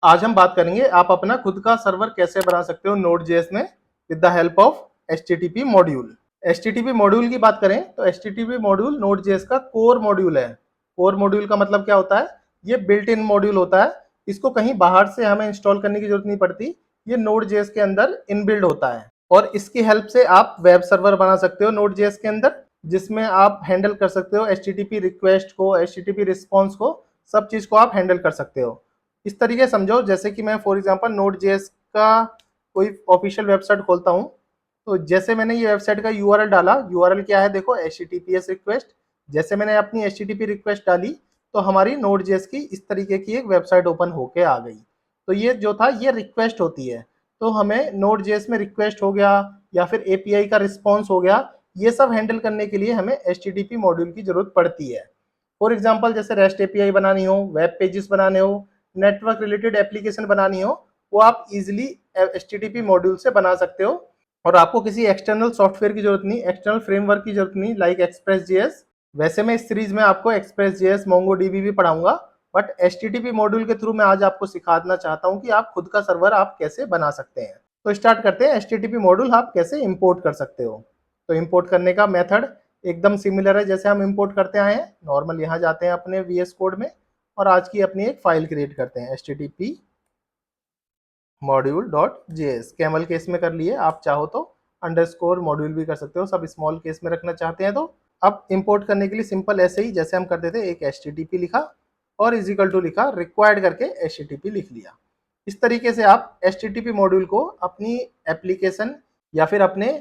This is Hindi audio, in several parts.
आज हम बात करेंगे आप अपना खुद का सर्वर कैसे बना सकते हो Node.js में with the help of HTTP module. HTTP module की बात करें तो HTTP मॉड्यूल Node.js का कोर मॉड्यूल है। कोर मॉड्यूल का मतलब क्या होता है? ये बिल्ट इन मॉड्यूल होता है। इसको कहीं बाहर से हमें इंस्टॉल करने की जरूरत नहीं पड़ती। ये Node.js के अंदर इनबिल्ड होता है और इसकी हेल्प से आप वेब सर्वर बना सकते हो Node.js के अंदर, जिसमें आप हैंडल कर सकते हो HTTP रिक्वेस्ट को, HTTP रिस्पॉन्स को, सब चीज को आप हैंडल कर सकते हो। इस तरीके समझो जैसे कि मैं फॉर एग्जांपल Node.js का कोई ऑफिशियल वेबसाइट खोलता हूँ, तो जैसे मैंने ये वेबसाइट का यूआरएल डाला, यूआरएल क्या है देखो, HTTPS रिक्वेस्ट। जैसे मैंने अपनी HTTP रिक्वेस्ट डाली तो हमारी Node.js की इस तरीके की एक वेबसाइट ओपन होके आ गई। तो ये जो था ये रिक्वेस्ट होती है। तो हमें Node.js में रिक्वेस्ट हो गया या फिर API का रिस्पॉन्स हो गया, ये सब हैंडल करने के लिए हमें HTTP मॉड्यूल की जरूरत पड़ती है। फॉर एग्जाम्पल जैसे रेस्ट API बनानी हो, वेब पेजेस बनाने हो, नेटवर्क रिलेटेड एप्लीकेशन बनानी हो, वो आप इजिली HTTP मॉड्यूल से बना सकते हो और आपको किसी एक्सटर्नल सॉफ्टवेयर की जरूरत नहीं, एक्सटर्नल फ्रेमवर्क की जरूरत नहीं लाइक Express.js। वैसे मैं इस सीरीज में आपको Express.js, MongoDB भी पढ़ाऊंगा, बट HTTP मॉड्यूल के थ्रू मैं आज आपको सिखाना चाहता हूँ कि आप खुद का सर्वर आप कैसे बना सकते हैं। तो स्टार्ट करते हैं, HTTP मॉड्यूल आप कैसे इंपोर्ट कर सकते हो। तो इंपोर्ट करने का मेथड एकदम सिमिलर है जैसे हम इंपोर्ट करते आए हैं। नॉर्मल यहाँ जाते हैं अपने VS कोड में और आज की अपनी एक फाइल क्रिएट करते हैं HTTP module.js। कैमल केस में कर लिए, आप चाहो तो अंडरस्कोर मॉड्यूल भी कर सकते हो, सब स्मॉल केस में रखना चाहते हैं तो। अब इंपोर्ट करने के लिए सिंपल ऐसे ही जैसे हम करते थे, एक HTTP लिखा और इजिकल टू लिखा, रिक्वायर्ड करके HTTP लिख लिया। इस तरीके से आप HTTP मॉड्यूल को अपनी एप्लीकेशन या फिर अपने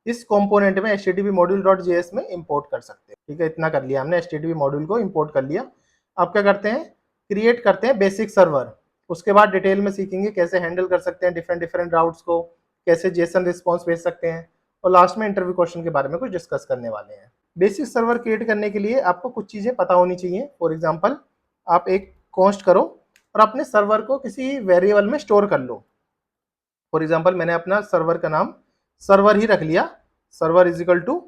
इस कंपोनेंट में HTTP module.js में इंपोर्ट कर सकते हैं। ठीक है, इतना कर लिया हमने, HTTP मॉड्यूल को इंपोर्ट कर लिया। अब क्या करते हैं, क्रिएट करते हैं बेसिक सर्वर। उसके बाद डिटेल में सीखेंगे कैसे हैंडल कर सकते हैं डिफरेंट डिफरेंट राउट्स को, कैसे जेसन रिस्पॉन्स भेज सकते हैं, और लास्ट में इंटरव्यू क्वेश्चन के बारे में कुछ डिस्कस करने वाले हैं। बेसिक सर्वर क्रिएट करने के लिए आपको कुछ चीज़ें पता होनी चाहिए। फॉर एग्जाम्पल आप एक कॉन्स्ट करो और अपने सर्वर को किसी वेरिएबल में स्टोर कर लो। फॉर एग्जाम्पल मैंने अपना सर्वर का नाम सर्वर ही रख लिया, सर्वर इजिकल टू,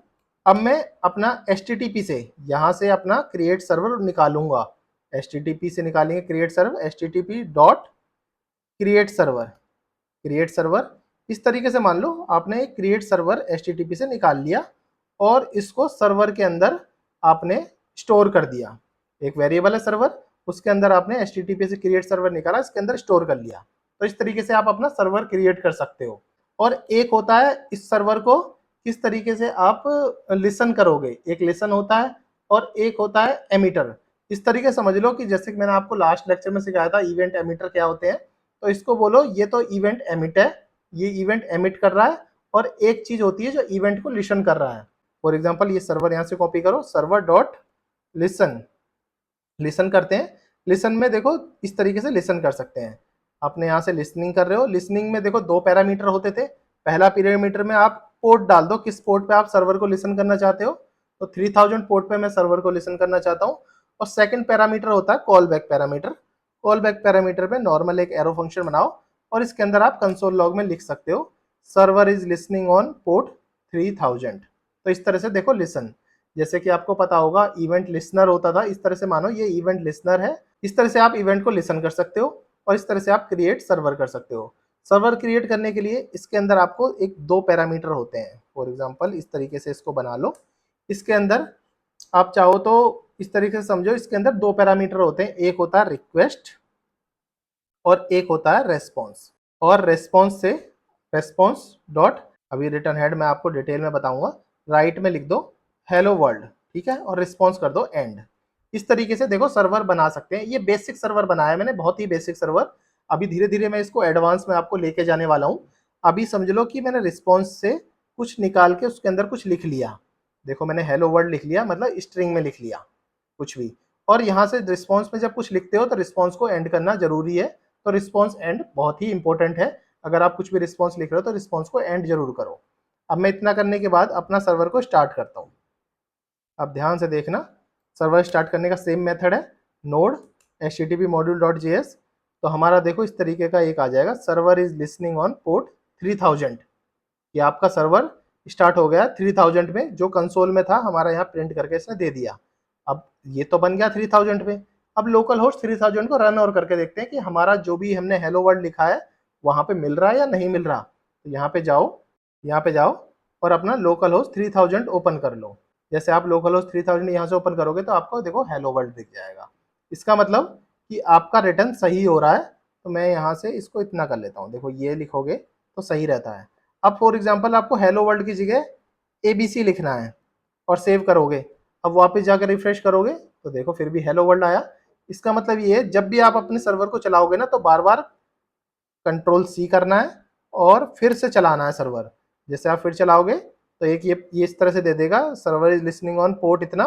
अब मैं अपना HTTP से यहाँ से अपना क्रिएट सर्वर निकालूंगा। HTTP से निकालेंगे create server, HTTP dot create server, create server. इस तरीके से मान लो आपने एक क्रिएट सर्वर HTTP से निकाल लिया और इसको सर्वर के अंदर आपने स्टोर कर दिया। एक वेरिएबल है सर्वर, उसके अंदर आपने HTTP से क्रिएट सर्वर निकाला, इसके अंदर स्टोर कर लिया। तो इस तरीके से आप अपना सर्वर क्रिएट कर सकते हो। और एक होता है इस सर्वर को किस तरीके से आप लिसन करोगे, एक लिसन होता है और एक होता है एमिटर। इस तरीके समझ लो कि जैसे कि मैंने आपको लास्ट लेक्चर में सिखाया था इवेंट एमिटर क्या होते हैं, तो इसको बोलो ये तो इवेंट एमिट है, ये इवेंट एमिट कर रहा है, और एक चीज होती है जो इवेंट को लिसन कर रहा है। फॉर एग्जाम्पल ये सर्वर यहाँ से कॉपी करो, सर्वर डॉट लिसन, लिसन करते हैं। लिसन में देखो इस तरीके से लिसन कर सकते हैं। आपने यहाँ से लिसनिंग कर रहे हो, लिसनिंग में देखो दो पैरामीटर होते थे। पहला पैरामीटर में आप पोर्ट डाल दो, किस पोर्ट पे आप सर्वर को लिसन करना चाहते हो, तो 3000 पोर्ट पे मैं सर्वर को लिसन करना चाहता हूँ। और सेकंड पैरामीटर होता है call back parameter. Call back parameter पे नॉर्मल एक एरो फंक्शन बनाओ और इसके अंदर आप कंसोल लॉग में लिख सकते हो server is listening on port 3000। तो इस तरह से देखो लिसन, जैसे कि आपको पता होगा इवेंट लिसनर होता था, इस तरह से मानो ये इवेंट लिसनर है। इस तरह से आप इवेंट को लिसन कर सकते हो और इस तरह से आप क्रिएट सर्वर कर सकते हो। सर्वर क्रिएट करने के लिए इसके अंदर आपको एक दो पैरामीटर होते हैं। फॉर एग्जांपल इस तरीके से इसको बना लो, इसके अंदर आप चाहो तो इस तरीके से समझो, इसके अंदर दो पैरामीटर होते हैं, एक होता है रिक्वेस्ट और एक होता है रेस्पॉन्स। और रेस्पॉन्स से रेस्पॉन्स डॉट, अभी रिटर्न हेड मैं आपको डिटेल में बताऊंगा, राइट में लिख दो हेलो वर्ल्ड, ठीक है, और रिस्पॉन्स कर दो एंड। इस तरीके से देखो सर्वर बना सकते हैं। ये बेसिक सर्वर बनाया मैंने, बहुत ही बेसिक सर्वर। अभी धीरे धीरे मैं इसको एडवांस में आपको लेके जाने वाला हूँ। अभी समझ लो कि मैंने रिस्पॉन्स से कुछ निकाल के उसके अंदर कुछ लिख लिया। देखो मैंने हेलो वर्ल्ड लिख लिया, मतलब स्ट्रिंग में लिख लिया कुछ भी। और यहाँ से रिस्पॉन्स में जब कुछ लिखते हो तो रिस्पॉन्स को एंड करना जरूरी है। तो रिस्पॉन्स एंड बहुत ही इंपॉर्टेंट है। अगर आप कुछ भी रिस्पॉन्स लिख रहे हो तो रिस्पॉन्स को एंड जरूर करो। अब मैं इतना करने के बाद अपना सर्वर को स्टार्ट करता हूँ। अब ध्यान से देखना, सर्वर स्टार्ट करने का सेम मेथड है, नोड HTTP module.js। तो हमारा देखो इस तरीके का एक आ जाएगा, server is listening on port 3000। ये आपका सर्वर स्टार्ट हो गया 3000 में, जो कंसोल में था हमारा यहाँ प्रिंट करके इसने दे दिया। अब ये तो बन गया 3000 पे। अब लोकल होस्ट 3000 को रन और करके देखते हैं कि हमारा जो भी हमने हेलो वर्ल्ड लिखा है वहाँ पे मिल रहा है या नहीं मिल रहा। तो यहाँ पे जाओ और अपना लोकल होस्ट 3000 ओपन कर लो। जैसे आप लोकल होस्ट 3000 यहाँ से ओपन करोगे तो आपको देखो हेलो वर्ल्ड दिख जाएगा। इसका मतलब कि आपका रिटर्न सही हो रहा है। तो मैं यहाँ से इसको इतना कर लेता हूँ, देखो ये लिखोगे तो सही रहता है। अब फॉर एग्जाम्पल आपको हेलो वर्ल्ड की जगह ABC लिखना है और सेव करोगे, अब वापस जाकर रिफ्रेश करोगे तो देखो फिर भी हेलो वर्ल्ड आया। इसका मतलब ये है जब भी आप अपने सर्वर को चलाओगे ना तो बार बार कंट्रोल C करना है और फिर से चलाना है सर्वर। जैसे आप फिर चलाओगे तो एक ये इस तरह से दे देगा, server is listening on port इतना,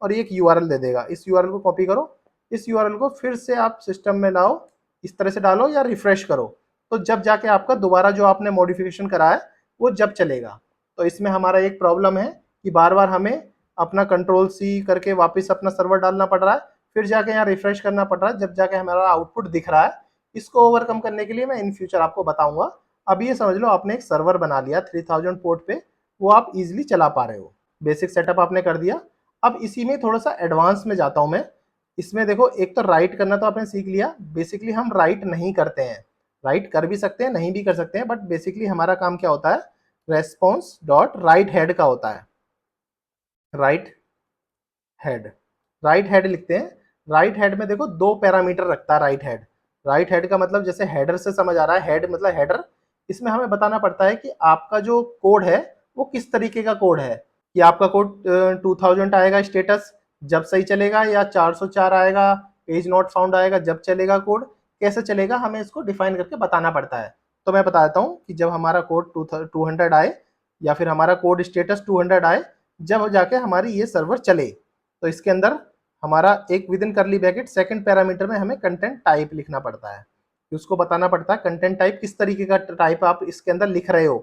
और ये एक URL दे देगा। इस URL को कॉपी करो, इस URL को फिर से आप सिस्टम में लाओ, इस तरह से डालो या रिफ्रेश करो, तो जब जाके आपका दोबारा जो आपने मॉडिफिकेशन करा है वो जब चलेगा। तो इसमें हमारा एक प्रॉब्लम है कि बार बार हमें अपना कंट्रोल C करके वापस अपना सर्वर डालना पड़ रहा है, फिर जाके यहाँ रिफ्रेश करना पड़ रहा है, जब जाके हमारा आउटपुट दिख रहा है। इसको ओवरकम करने के लिए मैं इन फ्यूचर आपको बताऊंगा। अभी ये समझ लो आपने एक सर्वर बना लिया 3000 पोर्ट पे, वो आप इजीली चला पा रहे हो। बेसिक सेटअप आपने कर दिया। अब इसी में थोड़ा सा एडवांस में जाता हूं मैं। इसमें देखो एक तो राइट करना तो आपने सीख लिया, बेसिकली हम राइट नहीं करते हैं, राइट कर भी सकते हैं नहीं भी कर सकते हैं, बट बेसिकली हमारा काम क्या होता है, रेस्पॉन्स डॉट राइट हेड का होता है। राइट हेड, राइट हेड लिखते हैं। राइट हेड में देखो दो पैरामीटर रखता है राइट हेड। राइट हेड का मतलब जैसे हेडर से समझ आ रहा है, हेड मतलब हेडर। इसमें हमें बताना पड़ता है कि आपका जो कोड है वो किस तरीके का कोड है, कि आपका कोड 2000 आएगा स्टेटस जब सही चलेगा, या 404 आएगा पेज नॉट फाउंड आएगा जब चलेगा कोड, कैसे चलेगा हमें इसको डिफाइन करके बताना पड़ता है। तो मैं बताता हूँ कि जब हमारा कोड 200 आए या फिर हमारा कोड स्टेटस 200 आए, जब जाके हमारी ये सर्वर चले, तो इसके अंदर हमारा एक विद इन करली ब्रैकेट सेकंड पैरामीटर में हमें कंटेंट टाइप लिखना पड़ता है। उसको बताना पड़ता है कंटेंट टाइप किस तरीके का टाइप आप इसके अंदर लिख रहे हो,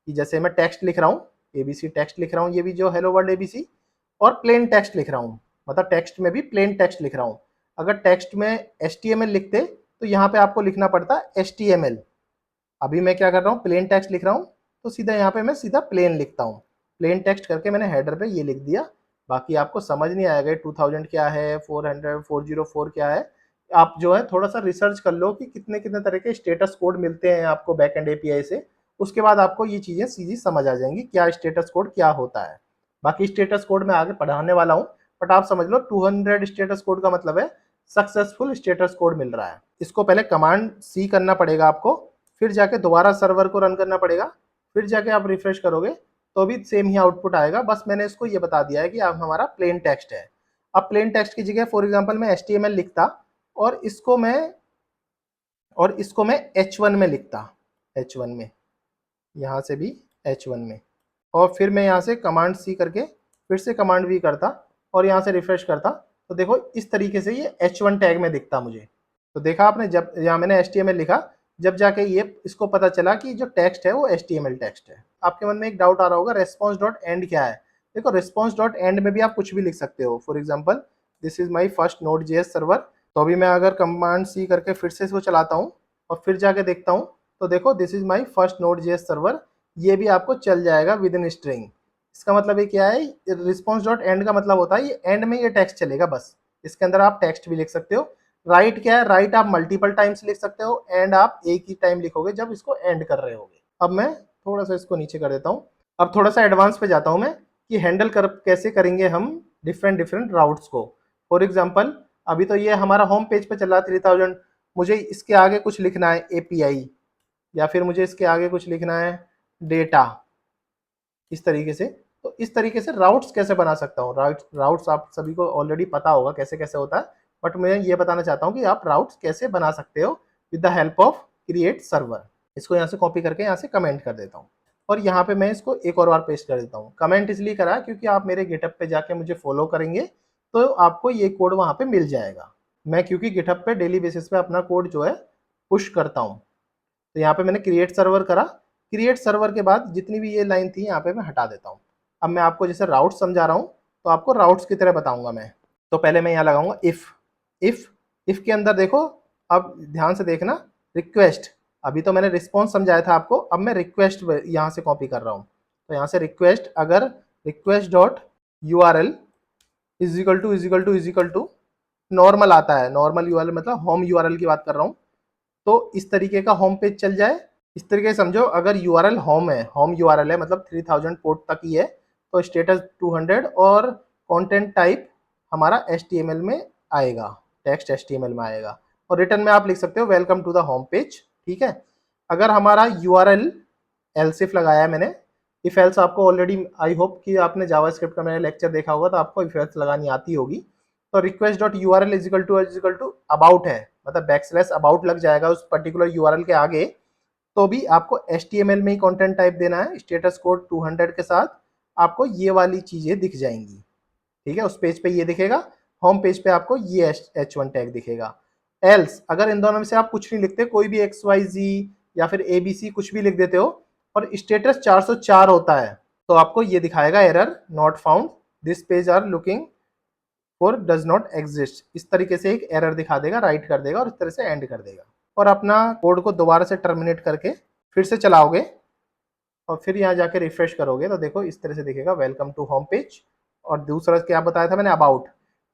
कि जैसे मैं टेक्स्ट लिख रहा हूँ, ABC टेक्स्ट लिख रहा हूँ, ये भी जो हेलो वर्ल्ड ABC, और प्लेन टेक्स्ट लिख रहा हूँ, मतलब टेक्स्ट में भी प्लेन टेक्स्ट लिख रहा हूँ। अगर टेक्स्ट में HTML लिखते तो यहाँ पे आपको लिखना पड़ता HTML। अभी मैं क्या कर रहा हूँ, प्लेन टेक्स्ट लिख रहा हूँ, तो सीधा यहाँ पे मैं सीधा प्लेन लिखता हूँ। प्लेन टेक्स्ट करके मैंने हेडर पे ये लिख दिया। बाकी आपको समझ नहीं आएगा 2000 क्या है, 404 क्या है। आप जो है थोड़ा सा रिसर्च कर लो कि कितने कितने तरह के स्टेटस कोड मिलते हैं आपको बैकएंड API से, उसके बाद आपको ये चीज़ें सीधी समझ आ जाएंगी क्या स्टेटस कोड क्या होता है। बाकी स्टेटस कोड मैं आगे पढ़ाने वाला हूँ, बट आप समझ लो 200 स्टेटस कोड का मतलब है सक्सेसफुल स्टेटस कोड मिल रहा है। इसको पहले कमांड C करना पड़ेगा आपको, फिर जाके दोबारा सर्वर को रन करना पड़ेगा, फिर जाके आप रिफ्रेश करोगे तो भी सेम ही आउटपुट आएगा। बस मैंने इसको ये बता दिया है कि अब हमारा प्लेन टेक्स्ट है। अब प्लेन टेक्स्ट की जगह फॉर एग्जांपल मैं HTML लिखता और इसको मैं H1 में लिखता, H1 में, यहाँ से भी H1 में, और फिर मैं यहाँ से कमांड C करके फिर से कमांड V करता और यहाँ से रिफ्रेश करता, तो देखो इस तरीके से ये H1 टैग में दिखता मुझे। तो देखा आपने, जब यहाँ मैंने HTML लिखा, जब जाके ये इसको पता चला कि जो टेक्स्ट है वो HTML टेक्स्ट है। आपके मन में एक डाउट आ रहा होगा रेस्पॉन्स डॉट एंड क्या है। देखो रेस्पॉन्स डॉट एंड में भी आप कुछ भी लिख सकते हो। For example this is my first Node.js server. तो अभी मैं अगर कमांड C करके फिर से इसको चलाता हूँ और फिर जाके देखता हूँ, तो देखो this is my first Node.js server, ये भी आपको चल जाएगा विद इन स्ट्रिंग। इसका मतलब ये क्या है, रिस्पॉन्स डॉट एंड का मतलब होता है ये एंड में ये टेक्स्ट चलेगा बस। इसके अंदर आप टेक्स्ट भी लिख सकते हो। राइट क्या है, राइट आप मल्टीपल टाइम्स लिख सकते हो, एंड आप एक ही टाइम लिखोगे जब इसको एंड कर रहे होगे। अब मैं थोड़ा सा इसको नीचे कर देता हूँ। अब थोड़ा सा एडवांस पे जाता हूँ मैं कि हैंडल कैसे करेंगे हम डिफरेंट डिफरेंट राउट्स को। फॉर एग्जाम्पल अभी तो ये हमारा होम पेज पे चल रहा है 3000, मुझे इसके आगे कुछ लिखना है API, या फिर मुझे इसके आगे कुछ लिखना है डेटा, इस तरीके से। तो इस तरीके से राउट्स कैसे बना सकता हूँ, राउट्स आप सभी को ऑलरेडी पता होगा कैसे कैसे होता है, बट मैं ये बताना चाहता हूँ कि आप राउट्स कैसे बना सकते हो with the help of create server. इसको यहाँ से कॉपी करके यहाँ से कमेंट कर देता हूँ और यहाँ पे मैं इसको एक और बार पेस्ट कर देता हूँ। कमेंट इसलिए करा क्योंकि आप मेरे गिटहब पे जाके मुझे फॉलो करेंगे तो आपको ये कोड वहाँ पे मिल जाएगा। मैं क्योंकि गिटहब पे डेली बेसिस पे अपना कोड जो है पुश करता हूँ। तो यहाँ पे मैंने क्रिएट सर्वर करा। क्रिएट सर्वर के बाद जितनी भी ये लाइन थी यहाँ पे मैं हटा देता हूँ। अब मैं आपको जैसे राउट समझा रहा हूँ तो आपको राउट्स की तरह बताऊंगा मैं। तो पहले मैं यहाँ लगाऊंगा इफ के अंदर देखो, अब ध्यान से देखना, रिक्वेस्ट, अभी तो मैंने रिस्पॉन्स समझाया था आपको, अब मैं रिक्वेस्ट यहाँ से कॉपी कर रहा हूँ। तो यहाँ से रिक्वेस्ट, अगर request dot URL is equal to normal आता है, नॉर्मल यूआरएल मतलब होम यूआरएल की बात कर रहा हूँ। तो इस तरीके का होम पेज चल जाए, इस तरीके से समझो। अगर यूआरएल होम है, होम यूआरएल है मतलब 3000 पोर्ट तक ही है, तो स्टेटस 200 और कंटेंट टाइप हमारा एचटीएमएल में आएगा, टेक्स्ट एचटीएमएल में आएगा, और रिटर्न में आप लिख सकते हो welcome to the home page. ठीक है। अगर हमारा यूआरएल एल्स इफ लगाया है मैंने, इफ एल्स आपको ऑलरेडी, आई होप कि आपने जावास्क्रिप्ट का मैंने लेक्चर देखा होगा तो आपको इफ एल्स लगानी आती होगी। तो request dot URL is equal to about है, मतलब बैकस्लैश अबाउट लग जाएगा उस पर्टिकुलर यूआरएल के आगे, तो भी आपको एचटीएमएल में ही कंटेंट टाइप देना है। स्टेटस कोड 200 के साथ आपको ये वाली चीजें दिख जाएंगी। ठीक है, उस पेज पे ये दिखेगा, होम पेज पे आपको ये H1 टैग दिखेगा। एल्स अगर इन दोनों में से आप कुछ नहीं लिखते, कोई भी XYZ या फिर ABC कुछ भी लिख देते हो और स्टेटस 404 होता है, तो आपको ये दिखाएगा error not found, this page are looking for does not exist. इस तरीके से एक एरर दिखा देगा, राइट कर देगा और इस तरह से एंड कर देगा। और अपना कोड को दोबारा से टर्मिनेट करके फिर से चलाओगे और फिर यहाँ जाके रिफ्रेश करोगे तो देखो इस तरह से दिखेगा वेलकम टू होम पेज। और दूसरा क्या बताया था मैंने, अबाउट,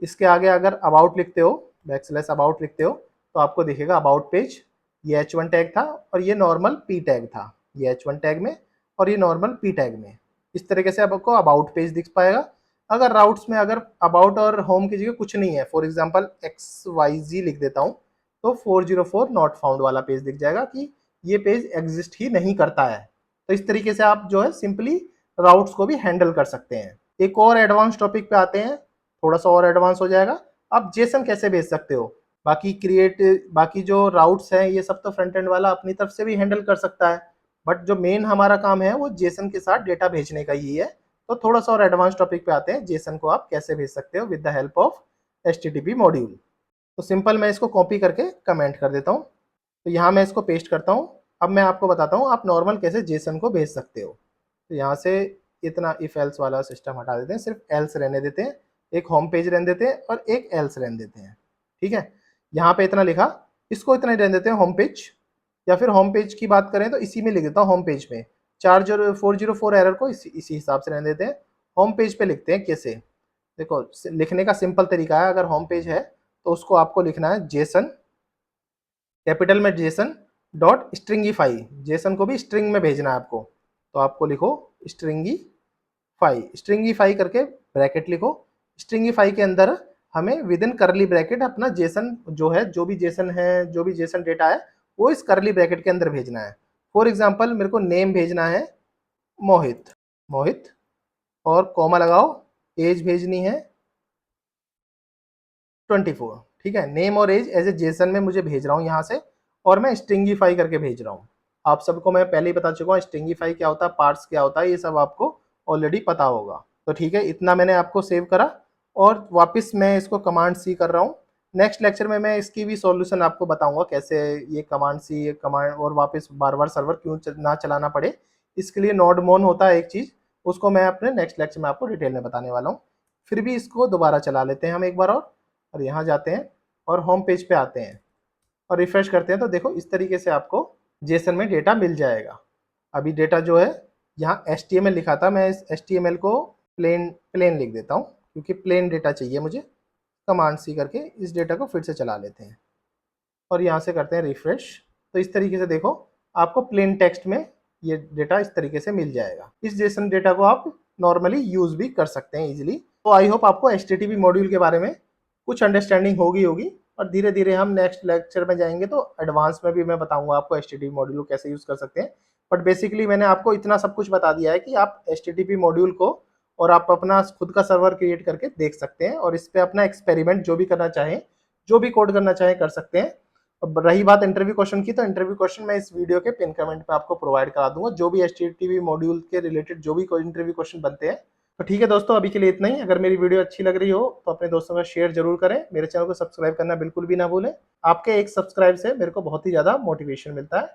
इसके आगे अगर अबाउट लिखते हो, बैकस्लैश अबाउट लिखते हो, तो आपको दिखेगा अबाउट पेज। ये H1 टैग था और ये नॉर्मल P टैग था, ये H1 टैग में और ये नॉर्मल P टैग में। इस तरीके से आपको अबाउट पेज दिख पाएगा। अगर राउट्स में अगर अबाउट और होम की जगह कुछ नहीं है, फॉर एग्जाम्पल XYZ लिख देता हूँ, तो 404 नॉट फाउंड वाला पेज दिख जाएगा कि ये पेज एग्जिस्ट ही नहीं करता है। तो इस तरीके से आप जो है सिंपली राउट्स को भी हैंडल कर सकते हैं। एक और एडवांस टॉपिक पे आते हैं, थोड़ा सा और एडवांस हो जाएगा। आप जेसन कैसे भेज सकते हो। बाकी जो राउट्स हैं ये सब तो फ्रंट एंड वाला अपनी तरफ से भी हैंडल कर सकता है, बट जो मेन हमारा काम है वो जेसन के साथ डेटा भेजने का ही है। तो थोड़ा सा और एडवांस टॉपिक पे आते हैं, जेसन को आप कैसे भेज सकते हो with the help of HTTP module. तो सिंपल मैं इसको कॉपी करके कमेंट कर देता हूँ, तो यहाँ मैं इसको पेस्ट करता हूँ। अब मैं आपको बताता हूँ आप नॉर्मल कैसे जेसन को भेज सकते हो। तो यहाँ से इतना इफ एल्स वाला सिस्टम हटा देते हैं, सिर्फ एल्स रहने देते हैं, एक होम पेज रहने देते हैं और एक एल्स रहने देते हैं। ठीक है, यहाँ पे इतना लिखा, इसको इतना ही रहने देते हैं होम पेज, या फिर होम पेज की बात करें तो इसी में लिख देता हूँ होम पेज में 404 एरर को इसी हिसाब से रहने देते हैं। होम पेज पे लिखते हैं कैसे, देखो लिखने का सिंपल तरीका है। अगर होम पेज है तो उसको आपको लिखना है जेसन, कैपिटल में जेसन डॉट स्ट्रिंगीफाई, जेसन को भी स्ट्रिंग में भेजना है आपको, तो आपको लिखो स्ट्रिंगीफाई, स्ट्रिंगीफाई करके ब्रैकेट लिखो। स्ट्रिंगीफाई के अंदर हमें विद इन करली ब्रैकेट अपना जेसन जो है, जो भी जेसन है, जो भी जेसन डेटा है वो इस करली ब्रैकेट के अंदर भेजना है। फॉर एग्जाम्पल मेरे को नेम भेजना है मोहित, मोहित और कॉमा लगाओ, एज भेजनी है 24। ठीक है, नेम और एज एज ए जेसन में मुझे भेज रहा हूँ यहाँ से, और मैं स्ट्रिंगीफाई करके भेज रहा हूँ। आप सबको मैं पहले ही बता चुका हूँ स्ट्रिंगीफाई क्या होता है, पार्ट्स क्या होता है, ये सब आपको ऑलरेडी पता होगा। तो ठीक है, इतना मैंने आपको सेव करा और वापस मैं इसको कमांड सी कर रहा हूँ। नेक्स्ट लेक्चर में मैं इसकी भी सॉल्यूशन आपको बताऊंगा कैसे ये कमांड सी कमांड और वापस बार बार सर्वर क्यों ना चलाना पड़े। इसके लिए नोड मोन होता है एक चीज़, उसको मैं अपने नेक्स्ट लेक्चर में आपको डिटेल में बताने वाला हूँ। फिर भी इसको दोबारा चला लेते हैं हम एक बार और यहाँ जाते हैं और होम पेज पे आते हैं और रिफ्रेश करते हैं, तो देखो इस तरीके से आपको जेसन में डेटा मिल जाएगा। अभी डेटा जो है यहाँ HTML लिखा था, मैं इस HTML को प्लेन लिख देता हूँ क्योंकि प्लेन डेटा चाहिए मुझे। कमांड सी करके इस डेटा को फिर से चला लेते हैं और यहाँ से करते हैं रिफ्रेश। तो इस तरीके से देखो आपको प्लेन टेक्स्ट में ये डेटा इस तरीके से मिल जाएगा। इस जेसन डेटा को आप नॉर्मली यूज भी कर सकते हैं इजीली। तो आई होप आपको HTTP मॉड्यूल के बारे में कुछ अंडरस्टैंडिंग होगी और धीरे धीरे हम नेक्स्ट लेक्चर में जाएंगे तो एडवांस में भी मैं बताऊंगा आपको HTTP मॉड्यूल को कैसे यूज कर सकते हैं। बट बेसिकली मैंने आपको इतना सब कुछ बता दिया है कि आप HTTP मॉड्यूल को और आप अपना खुद का सर्वर क्रिएट करके देख सकते हैं और इस पर अपना एक्सपेरिमेंट जो भी करना चाहें, जो भी कोड करना चाहें कर सकते हैं। अब रही बात इंटरव्यू क्वेश्चन की, तो इंटरव्यू क्वेश्चन मैं इस वीडियो के पिन कमेंट पे आपको प्रोवाइड करा दूंगा, जो भी HTTP मॉड्यूल के रिलेटेड जो भी इंटरव्यू क्वेश्चन बनते हैं। तो ठीक है दोस्तों, अभी के लिए इतना ही। अगर मेरी वीडियो अच्छी लग रही हो तो अपने दोस्तों का शेयर जरूर करें, मेरे चैनल को सब्सक्राइब करना बिल्कुल भी ना भूलें। आपके एक सब्सक्राइब से मेरे को बहुत ही ज़्यादा मोटिवेशन मिलता है।